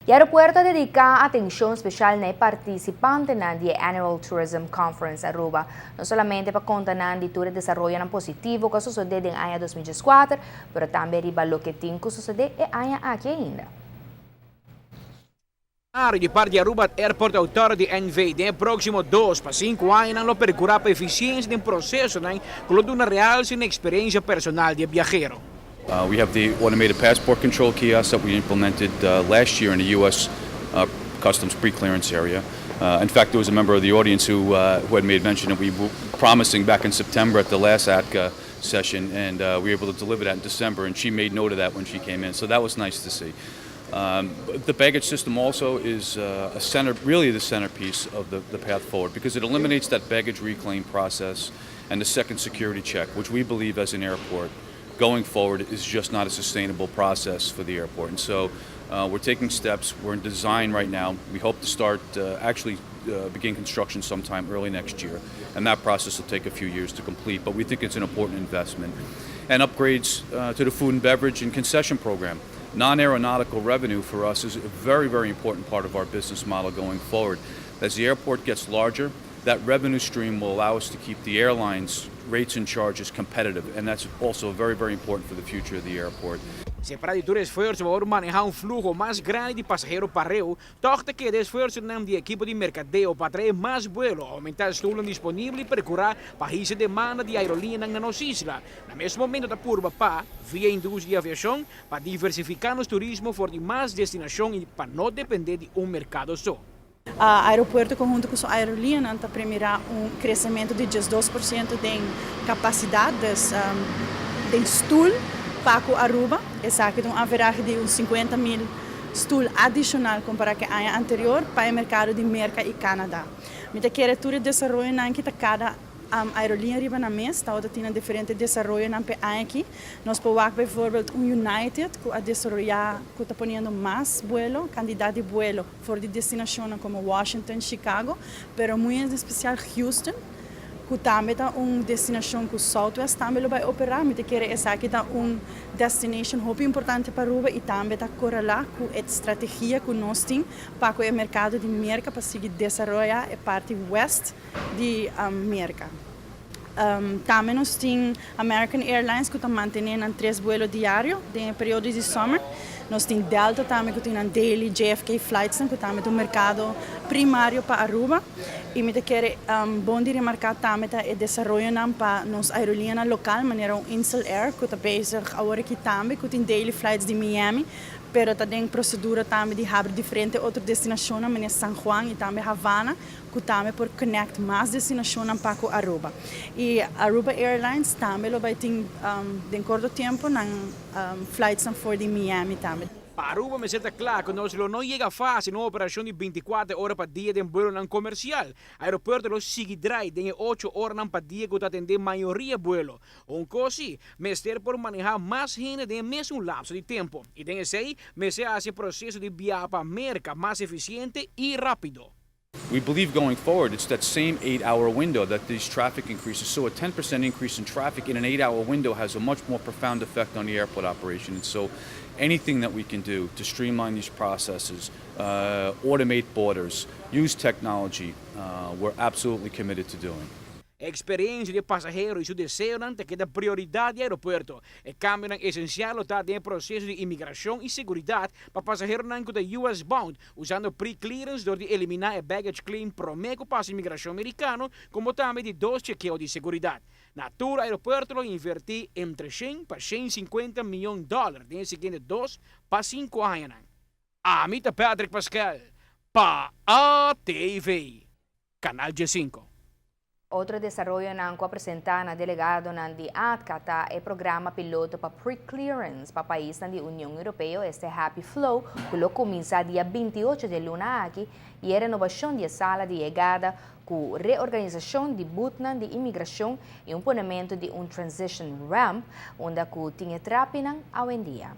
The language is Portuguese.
E aeropuerto dedica atenção especial na participante na Annual Tourism Conference Aruba, não somente para contar de todo o desenvolvimento positivo que sucedeu em ano 2014, mas também riba o que tem que suceder em ano aqui ainda. De parte de Aruba Airport Authority NV, de próximo 2 para 5 anos, não percurá para eficiência do processo, com uma real experiência personal de viajero. We have the automated passport control kiosk that we implemented last year in the U.S. Customs pre-clearance area. In fact, there was a member of the audience who had made mention that we were promising back in September at the last ATCA session, and we were able to deliver that in December, and she made note of that when she came in, so that was nice to see. The baggage system also is really the centerpiece of the path forward, because it eliminates that baggage reclaim process and the second security check, which we believe as an airport going forward is just not a sustainable process for the airport. And so we're taking steps. We're in design right now. We hope to start begin construction sometime early next year, and that process will take a few years to complete, but we think it's an important investment. And upgrades to the food and beverage and concession program. Non-aeronautical revenue for us is a very, very important part of our business model going forward. As the airport gets larger, that revenue stream will allow us to keep the airlines' rates and charges competitive, and that's also very, very important for the future of the airport. Se para todo esforço para manejar flujo mais grande de passageiros para Rio, torta que o esforço de equipe de mercadeo para trazer mais vuelos, aumentar o estouro disponível e procurar para a demanda de aerolínea na nossa isla. No mesmo momento da curva para, via indústria de aviação, para diversificar o turismo for de mais destinação e para não depender de mercado só. Aeroporto conjunto com a aerolínea está primeiro crescimento de 12% de capacidade de stool para Aruba, exato, haverá de 50 mil stool adicional comparado com o ano anterior para o mercado de América e Canadá. Mas quer tudo desenvolver na cada aerolínea riba na mês, está tendo diferente desenvolvimento na ano aqui. Nós podemos, por exemplo, United que a desenvolver, que está ponendo mais vuelo, quantidade de vuelo for de destinações como Washington, Chicago, pero muito em especial Houston, que também está destinação que o Southwest também vai operar, mas quer essa aqui está destination muito importante para Aruba e também está correlado com a estratégia que nós temos para o mercado de América para seguir desenvolver a parte west de América. Também nós temos American Airlines que está mantendo 3 vuelos diários no período de summer. Nós temos Delta também que tem daily JFK flights que também é um mercado primário para Aruba. E me quero bom de remarcar também o desenvolvimento para nossa aerolínea local, maneira Insel Air que está bezig agora aqui também que tem daily flights de Miami. Pero tem procedura também de abrir diferentes outras destinações, como San Juan e também Havana, que também por conectar mais destinações para Aruba. E Aruba Airlines também vai ter, em curto tempo, flights for de Miami também. Para Aruba me está claro que não chega fácil na operação de 24 horas para dia de vuelo comercial. O aeroporto lo seguirá de 8 horas para dia que atende a maioria vuelo. Assim, me ter por manejar mais gente de mesmo lapso de tempo. E tem esse, me se hace processo de viajar para a América mais eficiente e rápido. We believe going forward, it's that same 8-hour window that these traffic increases. So a 10% increase in traffic in an 8-hour window has a much more profound effect on the airport operation. And so anything that we can do to streamline these processes, automate borders, use technology, we're absolutely committed to doing. Experiência de passageiro e seu desejo que da prioridade do aeroporto. O cambio essencial está no processo de imigração e segurança para passageiros da US bound, usando pre-clearance de eliminar o baggage claim promeco para a imigração americana, como também de 2 chequeios de segurança. Na tour aeroporto invertir entre 100 para 150 milhões de dólares nos seguintes 2 para 5 anos. Amita Patrick Pascal, para ATV, Canal G5. Outro desenvolvimento que apresenta na delegado de ATCA é o programa piloto para pre-clearance para o país da União Europeia, este Happy Flow, que começa dia 28 de luna aqui, e a renovação de sala de chegada com reorganização de butna de imigração e ponemento de transition ramp, onde tinha trapinang a dia.